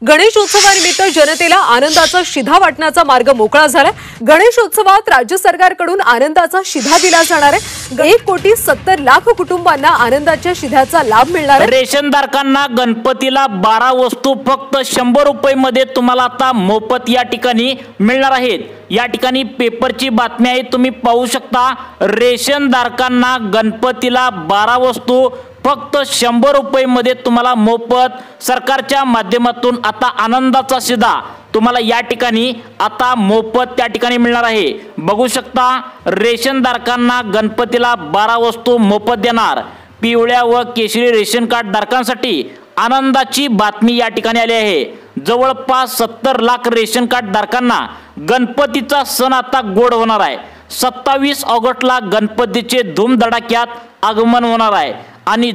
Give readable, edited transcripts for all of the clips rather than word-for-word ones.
गणेशोत्सवानिमित्त जनतेला आनंदाचा शिधा वाटण्याचा मार्ग मोकळा झालाय। गणेशोत्सवात राज्य सरकारकडून आनंदाचा शिधा दिला जाणार आहे। 1,70,00,000 कुटुंबांना आनंदाच्या शिध्याचा लाभ मिळणार आहे। रेशनधारकांना गणपतीला 12 वस्तू फक्त 100 रुपये मध्ये तुम्हाला आता मोफत या ठिकाणी मिळणार आहेत। या ठिकाणी पेपरची बातमी आहे, तुम्ही पाहू शकता। रेशनधारकांना गणपतीला 12 वस्तू फक्त 100 रुपये मध्ये तुम्हाला मोफत सरकारच्या माध्यमातून आता आनंदाचा शिधा तुम्हाला या ठिकाणी आता मोफत त्या ठिकाणी मिळणार आहे। बघू शकता, रेशनधारकांना गणपतीला 12 वस्तू मोफत देणार। पिवळ्या व केशरी रेशन कार्ड धारकांसाठी आनंदाची बातमी या ठिकाणी आली आहे। जवळपास 70 लाख रेशन कार्ड धारकांना गणपतीचा सण आता गोड होणार आहे। 27 ऑगस्टला गणपतीचे धूमधडाक्यात आगमन होणार आहे आणि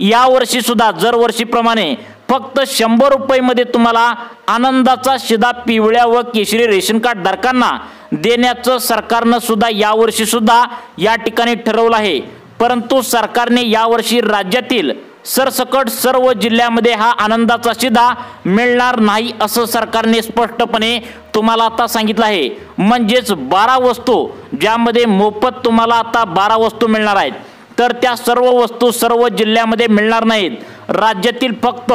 यावर्षी सुद्धा दरवर्षीप्रमाणे फक्त 100 रुपये मध्ये तुम्हाला आनंदाचा शिधा पिवळ्या व केशरी रेशन कार्ड धारकांना देण्याचं सरकारनं सुद्धा यावर्षी सुद्धा या ठिकाणी ठरवलं आहे। परंतु सरकारने यावर्षी राज्यातील सरसकट सर्व जिल्ह्यामध्ये हा आनंदाचा शिधा मिळणार नाही असं सरकारने स्पष्टपणे तुम्हाला आता सांगितलं आहे। म्हणजेच 12 वस्तू ज्यामध्ये मोफत तुम्हाला आता 12 वस्तू मिळणार आहेत, तर त्या सर्व वस्तू सर्व जिल्ह्यामध्ये मिळणार नाहीत। राज्यातील फक्त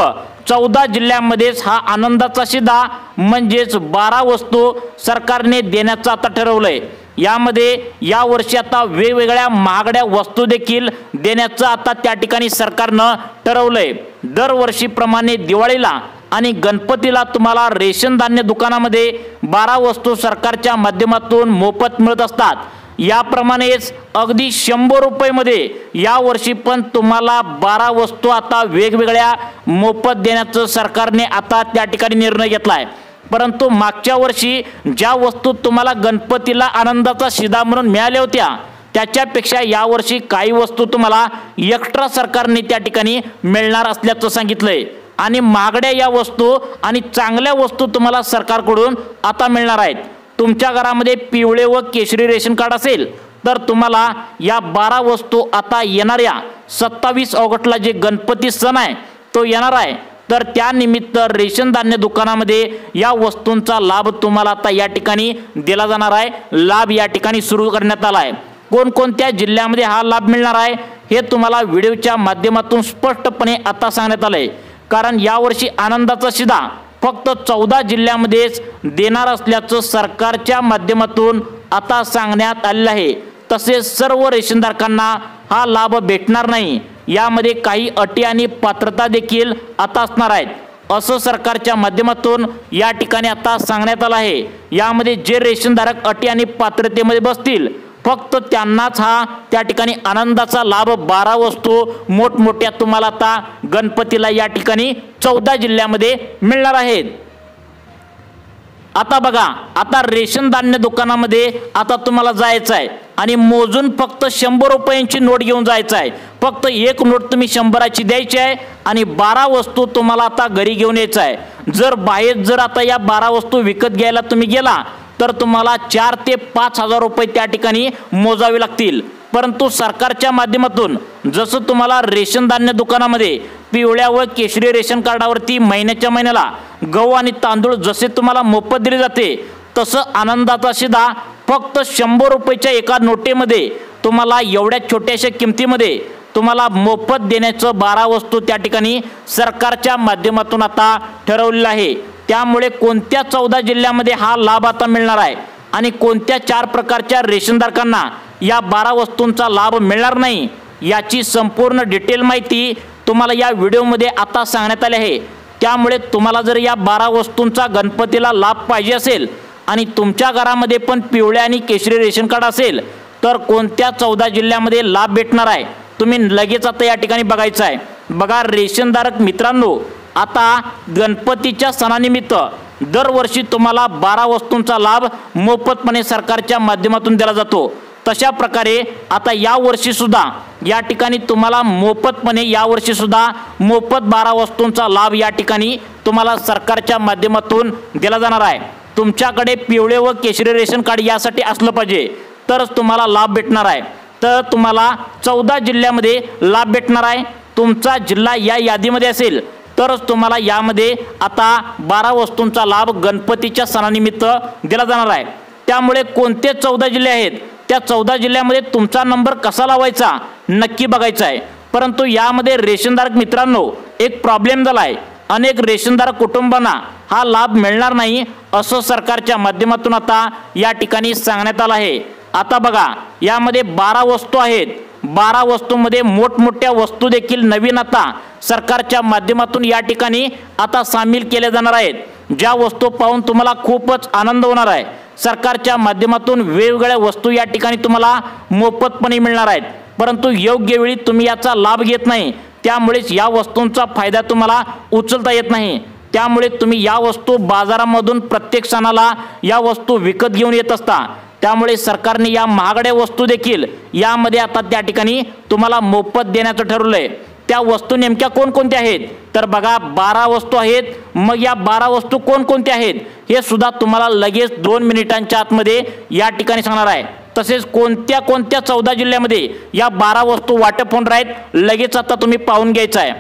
14 जिल्ह्यांमध्येच हा आनंदाचा शिधा म्हणजेच 12 वस्तू सरकारने देण्याचं आता ठरवलंय। यामध्ये यावर्षी आता वेगवेगळ्या महागड्या वस्तू देखील देण्याचं आता त्या ठिकाणी सरकारनं ठरवलंय। दरवर्षीप्रमाणे दिवाळीला आणि गणपतीला तुम्हाला रेशन धान्य दुकानामध्ये 12 वस्तू सरकारच्या माध्यमातून मोफत मिळत असतात। याप्रमाणेच अगदी 100 रुपये मध्ये यावर्षी पण तुम्हाला 12 वस्तू आता वेगवेगळ्या मोफत देण्याचं सरकारने आता त्या ठिकाणी निर्णय घेतलाय। परंतु मागच्या वर्षी ज्या वस्तू तुम्हाला गणपतीला आनंदाचा शिधा म्हणून मिळाल्या होत्या, त्याच्यापेक्षा यावर्षी काही वस्तू तुम्हाला एक्स्ट्रा सरकारने त्या ठिकाणी मिळणार असल्याचं सांगितलंय। आणि महागड्या या वस्तू आणि चांगल्या वस्तू तुम्हाला सरकारकडून आता मिळणार आहेत। तुमच्या घरामध्ये पिवळे व केशरी रेशन कार्ड असेल तर तुम्हाला या 12 वस्तू आता येणाऱ्या 27 ऑगस्टला जे गणपती सण आहे तो येणार आहे, तर त्यानिमित्त रेशन धान्य दुकानामध्ये या वस्तूंचा लाभ तुम्हाला आता या ठिकाणी दिला जाणार आहे। लाभ या ठिकाणी सुरू करण्यात आला आहे। कोणकोणत्या जिल्ह्यामध्ये हा लाभ मिळणार आहे हे तुम्हाला व्हिडिओच्या माध्यमातून स्पष्टपणे आता सांगण्यात आलंय। कारण यावर्षी आनंदाचा शिधा फक्त 14 जिल्ह्यांमध्येच देणार असल्याचं सरकारच्या माध्यमातून आता सांगण्यात आलेलं आहे। तसेच सर्व रेशनधारकांना हा लाभ भेटणार नाही, यामध्ये काही अटी आणि पात्रता देखील आता असणार आहेत असं सरकारच्या माध्यमातून या ठिकाणी आता सांगण्यात आलं आहे। यामध्ये जे रेशनधारक अटी आणि पात्रतेमध्ये बसतील फक्त त्यांनाच हा त्या ठिकाणी आनंदाचा लाभ 12 वस्तू मोठमोठ्या तुम्हाला आता गणपतीला या ठिकाणी 14 जिल्ह्यामध्ये मिळणार आहेत। आता बघा, आता रेशन धान्य दुकानामध्ये आता तुम्हाला जायचं आहे आणि मोजून फक्त 100 रुपयांची नोट घेऊन जायचं आहे। फक्त एक नोट तुम्ही 100ची द्यायची आहे आणि 12 वस्तू तुम्हाला आता घरी घेऊन यायचं आहे। जर आता या 12 वस्तू विकत घ्यायला तुम्ही गेला तर तुम्हाला 4 ते 5 हजार रुपये त्या ठिकाणी मोजावे लागतील। परंतु सरकारच्या माध्यमातून जसं तुम्हाला रेशन धान्य दुकानामध्ये पिवळ्या व केशरी रेशन कार्डावरती महिन्याच्या महिन्याला गहू आणि तांदूळ जसे तुम्हाला मोफत दिले जाते, तसं आनंदाचा शिधा फक्त 100 रुपयाच्या एका नोटेमध्ये तुम्हाला एवढ्या छोट्याशा किमतीमध्ये तुम्हाला मोफत देण्याचं 12 वस्तू त्या ठिकाणी सरकारच्या माध्यमातून आता ठरवलेलं आहे। त्यामुळे कोणत्या 14 जिल्ह्यामध्ये हा लाभ आता मिळणार आहे आणि कोणत्या 4 प्रकारच्या रेशनधारकांना या 12 वस्तूंचा लाभ मिळणार नाही, याची संपूर्ण डिटेल माहिती तुम्हाला या व्हिडिओमध्ये आता सांगण्यात आली आहे। त्यामुळे तुम्हाला जर या 12 वस्तूंचा गणपतीला लाभ पाहिजे असेल आणि तुमच्या घरामध्ये पण पिवळे आणि केशरी रेशन कार्ड असेल तर कोणत्या 14 जिल्ह्यामध्ये लाभ भेटणार आहे तुम्ही लगेच आता या ठिकाणी बघायचं आहे। बघा रेशनधारक मित्रांनो, आता गणपतीच्या सणानिमित्त दरवर्षी तुम्हाला 12 वस्तूंचा लाभ मोफतपणे सरकारच्या माध्यमातून दिला जातो। तशा प्रकारे आता यावर्षी सुद्धा या ठिकाणी तुम्हाला यावर्षी सुद्धा मोफत 12 वस्तूंचा लाभ या ठिकाणी तुम्हाला सरकारच्या माध्यमातून दिला जाणार आहे। तुमच्याकडे पिवळे व केशरी रेशन कार्ड यासाठी असलं पाहिजे तरच तुम्हाला लाभ भेटणार आहे। तर तुम्हाला 14 जिल्ह्यामध्ये लाभ भेटणार आहे। तुमचा जिल्हा या यादीमध्ये असेल तरच तुम्हाला यामध्ये आता 12 वस्तूंचा लाभ गणपतीच्या सणानिमित्त दिला जाणार आहे। त्यामुळे कोणते 14 जिल्हे आहेत त्या 14 जिल्ह्यामध्ये तुमचा नंबर कसा लावायचा नक्की बघायचा आहे। परंतु यामध्ये रेशनधारक मित्रांनो एक प्रॉब्लेम झाला आहे, अनेक रेशनधारक कुटुंबांना हा लाभ मिळणार नाही असं सरकारच्या माध्यमातून आता या ठिकाणी सांगण्यात आलं आहे। आता बघा यामध्ये 12 वस्तू आहेत, 12 वस्तूंमध्ये मोठमोठ्या वस्तू देखील नवीन आता सरकारच्या माध्यमातून या ठिकाणी आता सामील केल्या जाणार आहेत, ज्या वस्तू पाहून तुम्हाला खूपच आनंद होणार आहे। सरकारच्या माध्यमातून वेगवेगळ्या वस्तू या ठिकाणी तुम्हाला मोफतपणे मिळणार आहेत, परंतु योग्य वेळी तुम्ही याचा लाभ घेत नाही, त्यामुळेच या वस्तूंचा फायदा तुम्हाला उचलता येत नाही। त्यामुळे तुम्ही या वस्तू बाजारामधून प्रत्येक सणाला या वस्तू विकत घेऊन येत असता, त्यामुळे सरकारने या महागड्या वस्तू देखील यामध्ये आता त्या ठिकाणी तुम्हाला मोफत देण्याचं ठरवलंय। त्या वस्तू नेमक्या कोणकोणत्या आहेत तर बघा 12 वस्तू आहेत। मग या 12 वस्तू कोणकोणत्या आहेत हे सुद्धा तुम्हाला लगेच 2 मिनिटांच्या आतमध्ये या ठिकाणी सांगणार आहे। तसेच कोणत्या कोणत्या 14 जिल्ह्यामध्ये या 12 वस्तू वाटप होणार आहेत लगेच आता तुम्ही पाहून घ्यायचं आहे।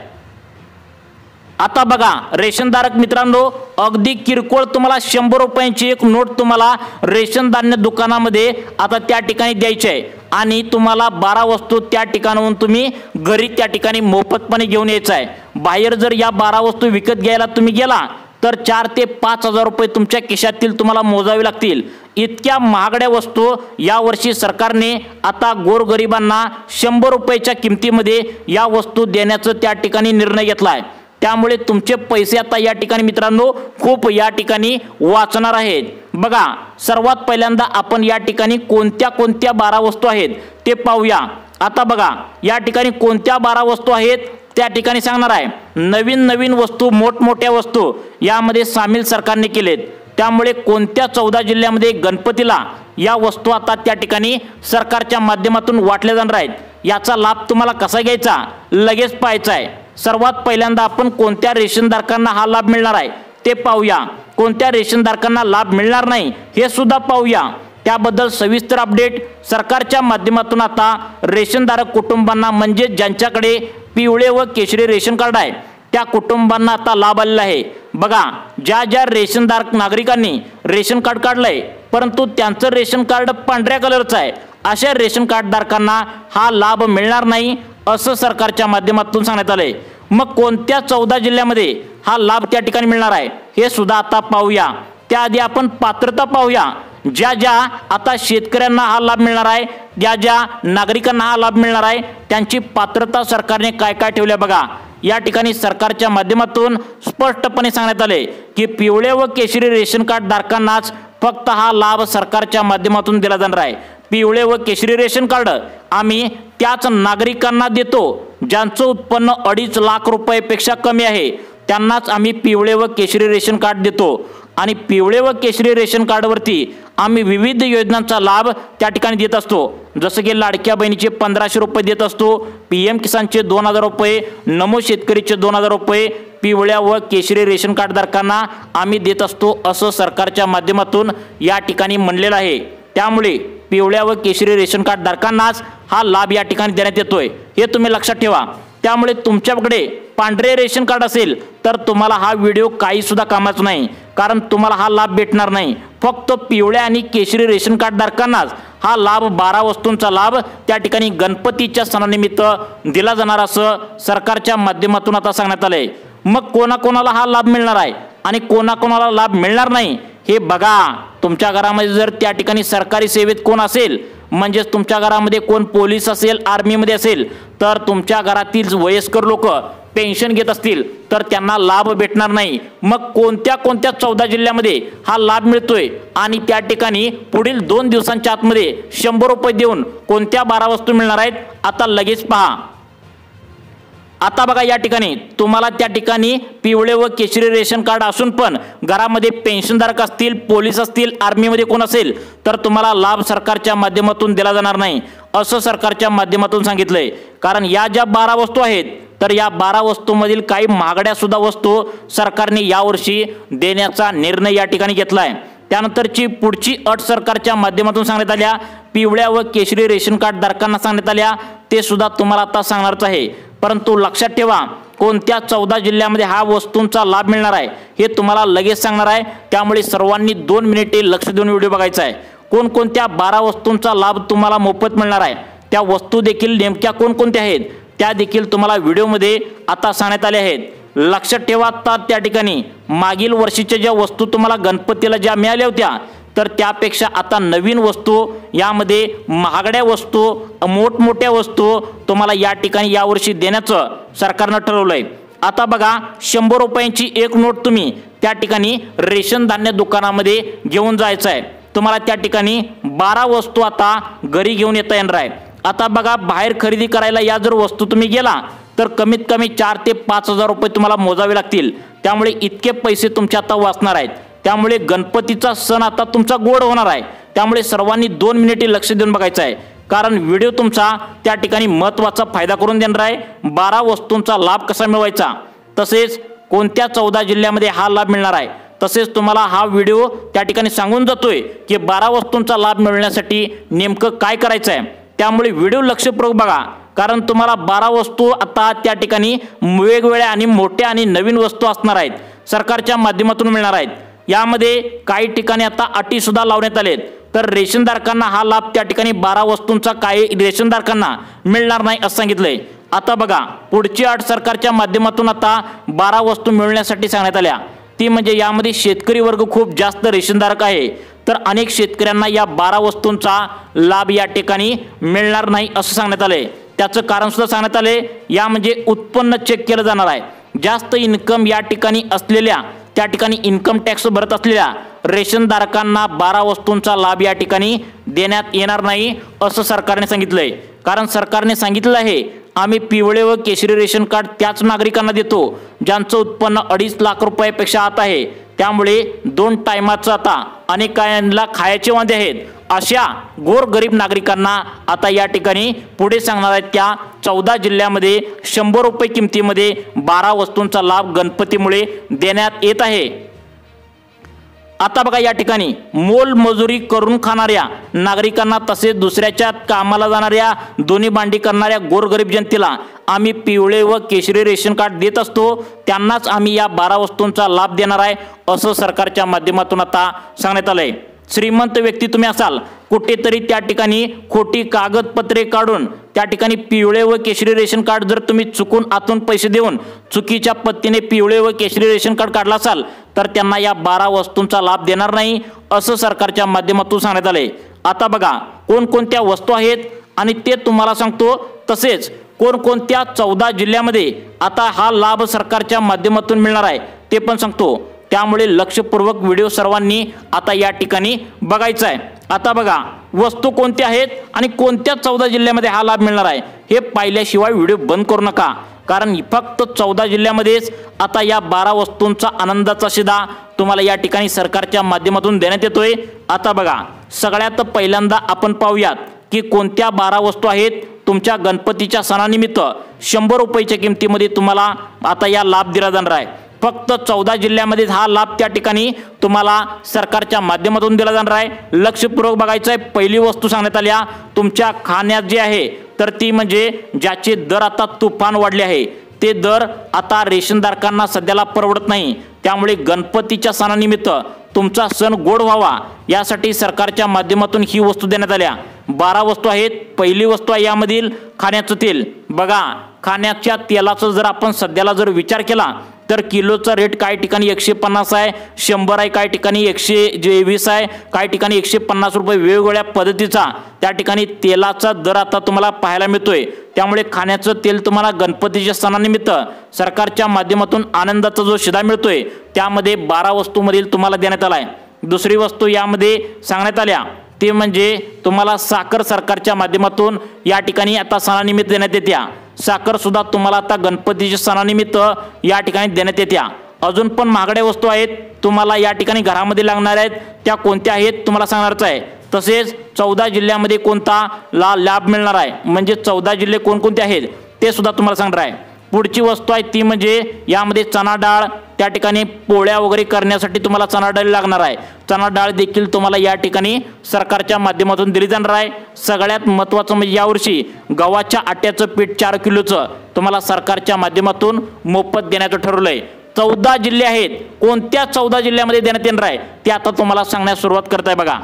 आता बघा रेशनधारक मित्रांनो अगदी किरकोळ तुम्हाला 100 रुपयांची एक नोट तुम्हाला रेशन धान्य दुकानामध्ये आता त्या ठिकाणी द्यायची आहे आणि तुम्हाला 12 वस्तू त्या ठिकाणाहून तुम्ही घरी त्या ठिकाणी मोफतपणे घेऊन यायचं आहे। बाहेर जर या 12 वस्तू विकत घ्यायला तुम्ही गेला तर 4 ते 5 हजार रुपये तुमच्या खिशातील तुम्हाला मोजावे लागतील। इतक्या महागड्या वस्तू यावर्षी सरकारने आता गोरगरिबांना 100 रुपयाच्या किमतीमध्ये या वस्तू देण्याचा त्या ठिकाणी निर्णय घेतला आहे। त्यामुळे तुमचे पैसे आता या ठिकाणी मित्रांनो खूप या ठिकाणी वाचणार आहेत। बघा सर्वात पहिल्यांदा आपण या ठिकाणी कोणत्या कोणत्या 12 वस्तू आहेत ते पाहूया। आता बघा या ठिकाणी कोणत्या 12 वस्तू आहेत त्या ठिकाणी सांगणार आहे। नवीन नवीन वस्तू मोठमोठ्या वस्तू यामध्ये सामील सरकारने केलेत, त्यामुळे कोणत्या 14 जिल्ह्यामध्ये गणपतीला या वस्तू आता त्या ठिकाणी सरकारच्या माध्यमातून वाटल्या जाणार आहेत, याचा लाभ तुम्हाला कसा घ्यायचा लगेच पाहायचा आहे। सर्वात पहिल्यांदा आपण कोणत्या रेशनधारकांना हा लाभ मिळणार आहे ते पाहूया, कोणत्या रेशनधारकांना लाभ मिळणार नाही हे सुद्धा पाहूया। त्याबद्दल सविस्तर अपडेट सरकारच्या माध्यमातून आता रेशनधारक कुटुंबांना म्हणजे ज्यांच्याकडे पिवळे व केशरी रेशन कार्ड आहे त्या कुटुंबांना आता लाभ आलेला आहे। बघा ज्या ज्या रेशनधारक नागरिकांनी रेशन कार्ड काढलंय परंतु त्यांचं रेशन कार्ड पांढऱ्या कलरचं आहे अशा रेशन कार्ड धारकांना हा लाभ मिळणार नाही असं सरकारच्या माध्यमातून सांगण्यात आलंय। मग कोणत्या 14 जिल्ह्यामध्ये हा लाभ त्या ठिकाणी मिळणार आहे हे सुद्धा आता पाहूया। त्याआधी आपण पात्रता पाहूया, ज्या ज्या आता शेतकऱ्यांना हा लाभ मिळणार आहे, ज्या ज्या नागरिकांना हा लाभ मिळणार आहे त्यांची पात्रता सरकारने काय काय ठेवल्या बघा। या ठिकाणी सरकारच्या माध्यमातून स्पष्टपणे सांगण्यात आले की पिवळे व केशरी रेशन कार्ड धारकांनाच फक्त हा लाभ सरकारच्या माध्यमातून दिला जाणार आहे। पिवळे व केशरी रेशन कार्ड आम्ही त्याच नागरिकांना देतो ज्यांचं उत्पन्न 2.5 लाख रुपयापेक्षा कमी आहे, त्यांनाच आम्ही पिवळे व केशरी रेशन कार्ड देतो आणि पिवळे व केशरी रेशन कार्डवरती आम्ही विविध योजनांचा लाभ त्या ठिकाणी देत असतो, जसं की लाडक्या बहिणीचे 1500 रुपये देत असतो, PM किसानचे 2000 रुपये, नमो शेतकरीचे 2000 रुपये पिवळ्या व केशरी रेशन कार्ड धारकांना आम्ही देत असतो असं सरकारच्या माध्यमातून या ठिकाणी म्हणलेलं आहे। त्यामुळे पिवळ्या व केशरी रेशन कार्ड धारकांनाच हा लाभ या ठिकाणी देण्यात येतोय हे तुम्ही लक्षात ठेवा। त्यामुळे तुमच्याकडे पांढरे रेशन कार्ड असेल तर तुम्हाला हा व्हिडिओ काही सुद्धा कामाचा नाही, कारण तुम्हाला हा लाभ भेटणार नाही। फक्त पिवळ्या आणि केशरी रेशन कार्ड धारकांनाच हा लाभ 12 वस्तूंचा लाभ त्या ठिकाणी गणपतीच्या सणानिमित्त दिला जाणार असं सरकारच्या माध्यमातून आता सांगण्यात आलंय। मग कोणाकोणाला हा लाभ मिळणार आहे आणि कोणाकोणाला लाभ मिळणार नाही हे बघा। तुमच्या घरामध्ये जर त्या ठिकाणी सरकारी सेवेत कोण असेल, म्हणजेच तुमच्या घरामध्ये कोण पोलीस असेल, आर्मीमध्ये असेल, तर तुमच्या घरातील वयस्कर लोक पेन्शन घेत असतील तर त्यांना लाभ भेटणार नाही। मग कोणत्या कोणत्या 14 जिल्ह्यामध्ये हा लाभ मिळतोय आणि त्या ठिकाणी पुढील 2 दिवसांच्या आतमध्ये 100 रुपये देऊन कोणत्या 12 वस्तू मिळणार आहेत आता लगेच पहा। आता बघा या ठिकाणी तुम्हाला त्या ठिकाणी पिवळे व केशरी रेशन कार्ड असून पण घरामध्ये पेन्शनधारक असतील, पोलीस असतील, आर्मीमध्ये कोण असेल तर तुम्हाला लाभ सरकारच्या माध्यमातून दिला जाणार नाही असं सरकारच्या माध्यमातून सांगितलंय। कारण या ज्या 12 वस्तू आहेत तर या 12 वस्तूंमधील काही महागड्या सुद्धा वस्तू सरकारने यावर्षी देण्याचा निर्णय या ठिकाणी घेतलाय। त्यानंतरची पुढची अट सरकारच्या माध्यमातून सांगण्यात आल्या, पिवळ्या व केशरी रेशन कार्ड धारकांना सांगण्यात आल्या ते सुद्धा तुम्हाला आता सांगणारच आहे। परंतु लक्षात ठेवा कोणत्या 14 जिल्ह्यामध्ये हा वस्तूंचा लाभ मिळणार आहे हे तुम्हाला लगेच सांगणार आहे। त्यामुळे सर्वांनी 2 मिनिटे लक्ष देऊन व्हिडिओ बघायचा आहे। कोणकोणत्या 12 वस्तूंचा लाभ तुम्हाला मोफत मिळणार आहे, त्या वस्तू देखील नेमक्या कोणकोणत्या आहेत त्या देखील तुम्हाला व्हिडिओमध्ये आता सांगण्यात आले आहेत। लक्षात ठेवा, आता त्या ठिकाणी मागील वर्षीच्या ज्या वस्तू तुम्हाला गणपतीला ज्या मिळाल्या होत्या तर त्यापेक्षा आता नवीन वस्तू, यामध्ये महागड्या वस्तू, मोठमोठ्या वस्तू तुम्हाला या ठिकाणी यावर्षी देण्याचं सरकारनं ठरवलंय। आता बघा, 100 रुपयांची एक नोट तुम्ही त्या ठिकाणी रेशन धान्य दुकानामध्ये घेऊन जायचं आहे। तुम्हाला त्या ठिकाणी 12 वस्तू आता घरी घेऊन येता येणार आहे। आता बघा, बाहेर खरेदी करायला या जर वस्तू तुम्ही गेला तर कमीत कमी 4 ते 5 हजार रुपये तुम्हाला मोजावे लागतील। त्यामुळे इतके पैसे तुमचे आता वाचणार आहेत। त्यामुळे गणपतीचा सण आता तुमचा गोड होणार आहे। त्यामुळे सर्वांनी 2 मिनिटे लक्ष देऊन बघायचं आहे, कारण व्हिडिओ तुमचा त्या ठिकाणी महत्त्वाचा फायदा करून देणार आहे। 12 वस्तूंचा लाभ कसा मिळवायचा, तसेच कोणत्या 14 जिल्ह्यामध्ये हा लाभ मिळणार आहे, तसेच तुम्हाला हा व्हिडिओ त्या ठिकाणी सांगून जातोय की 12 वस्तूंचा लाभ मिळवण्यासाठी नेमकं काय करायचं आहे। त्यामुळे व्हिडिओ लक्षपूर्वक बघा, कारण तुम्हाला 12 वस्तू आता त्या ठिकाणी वेगवेगळ्या आणि मोठ्या आणि नवीन वस्तू असणार आहेत, सरकारच्या माध्यमातून मिळणार आहेत। यामध्ये काही ठिकाणी आता अटी सुद्धा लावण्यात आलेत, तर रेशनधारकांना हा लाभ त्या ठिकाणी 12 वस्तूंचा काही रेशनधारकांना मिळणार नाही असं सांगितलंय। आता बघा, पुढची अट सरकारच्या माध्यमातून आता 12 वस्तू मिळवण्यासाठी सांगण्यात आल्या, ती म्हणजे यामध्ये शेतकरी वर्ग खूप जास्त रेशनधारक आहे, तर अनेक शेतकऱ्यांना या 12 वस्तूंचा लाभ या ठिकाणी मिळणार नाही असं सांगण्यात आले। त्याचं कारण सुद्धा सांगण्यात आले, या म्हणजे उत्पन्न चेक केलं जाणार आहे। जास्त इन्कम या ठिकाणी असलेल्या, त्या ठिकाणी इन्कम टॅक्स भरत असलेल्या रेशनधारकांना 12 वस्तूंचा लाभ या ठिकाणी देण्यात येणार नाही असं सरकारने सांगितलंय। कारण सरकारने सांगितलं आहे, आम्ही पिवळे व केशरी रेशन कार्ड त्याच नागरिकांना देतो ज्यांचं उत्पन्न 2.5 लाख रुपयापेक्षा आत आहे। त्यामुळे 2 टायमाचं आता अनेकांना खायचे वांदे आहेत, अशा गोरगरीब नागरिकांना आता या ठिकाणी पुढे सांगणार आहेत त्या 14 जिल्ह्यामध्ये 100 रुपये किमतीमध्ये 12 वस्तूंचा लाभ गणपतीमुळे देण्यात येत आहे। आता बघा, या ठिकाणी मोलमजुरी करून खाणाऱ्या नागरिकांना तसेच दुसऱ्याच्या कामाला जाणाऱ्या, दोन्ही भांडी करणाऱ्या गोरगरीब जनतेला आम्ही पिवळे व केशरी रेशन कार्ड देत असतो, त्यांनाच आम्ही या 12 वस्तूंचा लाभ देणार आहे असं सरकारच्या माध्यमातून आता सांगण्यात आलंय। श्रीमंत व्यक्ती तुम्ही असाल, कुठेतरी त्या ठिकाणी खोटी कागदपत्रे काढून त्या ठिकाणी पिवळे व केशरी रेशन कार्ड जर तुम्ही चुकून आतून पैसे देऊन चुकीच्या पद्धतीने पिवळे व केशरी रेशन कार्ड काढला असाल तर त्यांना या 12 वस्तूंचा लाभ देणार नाही असं सरकारच्या माध्यमातून सांगण्यात आले। आता बघा, कोणकोणत्या वस्तू आहेत आणि ते तुम्हाला सांगतो, तसेच कोणकोणत्या 14 जिल्ह्यामध्ये आता हा लाभ सरकारच्या माध्यमातून मिळणार आहे ते पण सांगतो। त्यामुळे लक्षपूर्वक व्हिडिओ सर्वांनी आता या ठिकाणी बघायचा आहे। आता बघा, वस्तू कोणत्या आहेत आणि कोणत्या 14 जिल्ह्यामध्ये हा लाभ मिळणार आहे हे पाहिल्याशिवाय व्हिडिओ बंद करू नका, कारण फक्त 14 जिल्ह्यामध्येच आता या 12 वस्तूंचा आनंदाचा शिधा तुम्हाला या ठिकाणी सरकारच्या माध्यमातून देण्यात येतोय। आता बघा, सगळ्यात पहिल्यांदा आपण पाहूयात की कोणत्या 12 वस्तू आहेत तुमच्या गणपतीच्या सणानिमित्त 100 रुपयाच्या किमतीमध्ये तुम्हाला आता या लाभ दिला जाणार आहे। फक्त 14 जिल्ह्यामध्ये हा लाभ त्या ठिकाणी तुम्हाला सरकारच्या माध्यमातून दिला जाणार आहे। लक्षपूर्वक बघायचं आहे। पहिली वस्तू सांगण्यात आल्या तुमच्या खाण्यात जी आहे, तर ती म्हणजे ज्याचे दर आता तुफान वाढले आहे, ते दर आता रेशनधारकांना सध्याला परवडत नाही। त्यामुळे गणपतीच्या सणानिमित्त तुमचा सण गोड व्हावा यासाठी सरकारच्या माध्यमातून ही वस्तू देण्यात आल्या। 12 वस्तू आहेत। पहिली वस्तू आहे यामधील खाण्याचं तेल। बघा, खाण्याच्या तेलाचा जर आपण सध्याला जर विचार केला तर किलोचा रेट काही ठिकाणी 150 आहे, 100 आहे, काही ठिकाणी 120 आहे, काही ठिकाणी 150 रुपये, वेगवेगळ्या पद्धतीचा त्या ठिकाणी तेलाचा दर आता तुम्हाला पाहायला मिळतोय। त्यामुळे खाण्याचं तेल तुम्हाला गणपतीच्या सणानिमित्त सरकारच्या माध्यमातून आनंदाचा जो शिधा मिळतोय त्यामध्ये 12 वस्तूमधील तुम्हाला देण्यात आलाय। दुसरी वस्तू यामध्ये सांगण्यात आल्या ते म्हणजे तुम्हाला साखर सरकारच्या माध्यमातून या ठिकाणी आता सणानिमित्त देण्यात येत्या। साखर सुद्धा तुम्हाला आता गणपतीच्या सणानिमित्त या ठिकाणी देण्यात येत्या। अजून पण महागड्या वस्तू आहेत तुम्हाला या ठिकाणी घरामध्ये लागणार आहेत, त्या कोणत्या आहेत तुम्हाला सांगणारच आहे। तसेच 14 जिल्ह्यामध्ये कोणता लाभ मिळणार आहे, म्हणजे 14 जिल्हे कोणकोणते आहेत ते सुद्धा तुम्हाला सांगणार आहे। पुढची वस्तू आहे ती म्हणजे यामध्ये चणा डाळ, त्या ठिकाणी पोळ्या वगैरे करण्यासाठी तुम्हाला चणा डाळ लागणार आहे. चणा डाळ देखील तुम्हाला या ठिकाणी सरकारच्या माध्यमातून दिली जाणार आहे. सगळ्यात महत्त्वाचं म्हणजे यावर्षी गव्हाच्या आट्याचं पीठ 4 किलोचं तुम्हाला सरकारच्या माध्यमातून मोफत देण्याचं ठरवलंय. 14 जिल्हे आहेत. कोणत्या 14 जिल्ह्यामध्ये देण्यात येणार आहे ते आता तुम्हाला सांगण्यास सुरुवात करताय बघा.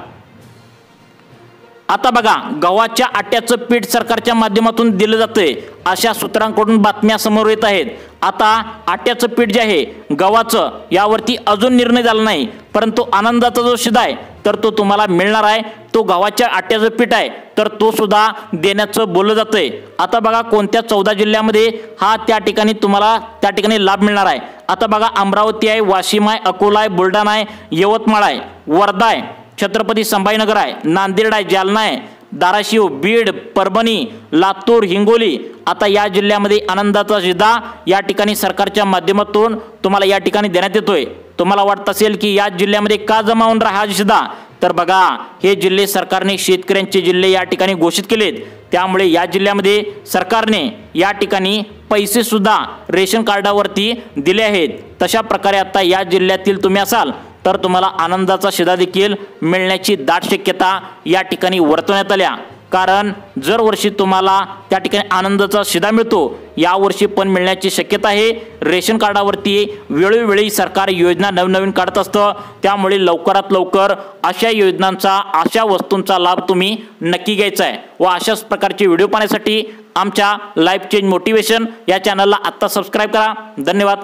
आता बघा, गव्हाच्या आट्याचं पीठ सरकारच्या माध्यमातून दिलं जातंय अशा सूत्रांकडून बातम्या समोर येत आहेत. आता आट्याचं पीठ जे आहे गव्हाचं यावरती अजून निर्णय झाला नाही, परंतु आनंदाचा जो शिधा आहे तर तो तुम्हाला मिळणार आहे. तो गव्हाच्या आट्याचं पीठ आहे तर तो सुद्धा देण्याचं बोललं जातंय. आता बघा कोणत्या 14 जिल्ह्यामध्ये हा त्या ठिकाणी तुम्हाला त्या ठिकाणी लाभ मिळणार आहे. आता बघा, अमरावती आहे, वाशिम आहे, अकोला आहे, बुलढाणा आहे, यवतमाळ आहे, वर्धा आहे, छत्रपती संभाजीनगर आहे, नांदेड आहे, जालना आहे, धाराशिव, बीड, परभणी, लातूर, हिंगोली. आता या जिल्ह्यामध्ये आनंदाचा शिधा या ठिकाणी सरकारच्या माध्यमातून तुम्हाला या ठिकाणी देण्यात येतोय. तुम्हाला वाटत असेल की या जिल्ह्यामध्ये का जमा होणार हा शिधा, तर बघा हे जिल्हे सरकारने शेतकऱ्यांचे जिल्हे या ठिकाणी घोषित केलेत. त्यामुळे या जिल्ह्यामध्ये सरकारने या ठिकाणी पैसे सुद्धा रेशन कार्डावरती दिले आहेत. तशा प्रकारे आता या जिल्ह्यातील तुम्ही असाल तर तुम्हाला आनंदाचा शिधा देखील मिळण्याची दाट शक्यता या ठिकाणी वर्तवण्यात आल्या. कारण जर वर्षी तुम्हाला त्या ठिकाणी आनंदाचा शिधा मिळतो, यावर्षी पण मिळण्याची शक्यता आहे. रेशन कार्डावरती वेळोवेळी सरकार योजना नवनवीन काढत असतं. त्यामुळे लवकरात लवकर अशा योजनांचा, अशा वस्तूंचा लाभ तुम्ही नक्की घ्यायचा आहे. व अशाच प्रकारचे व्हिडिओ पाहण्यासाठी आमच्या लाईफ चेंज मोटिवेशन या चॅनलला आत्ता सबस्क्राईब करा. धन्यवाद.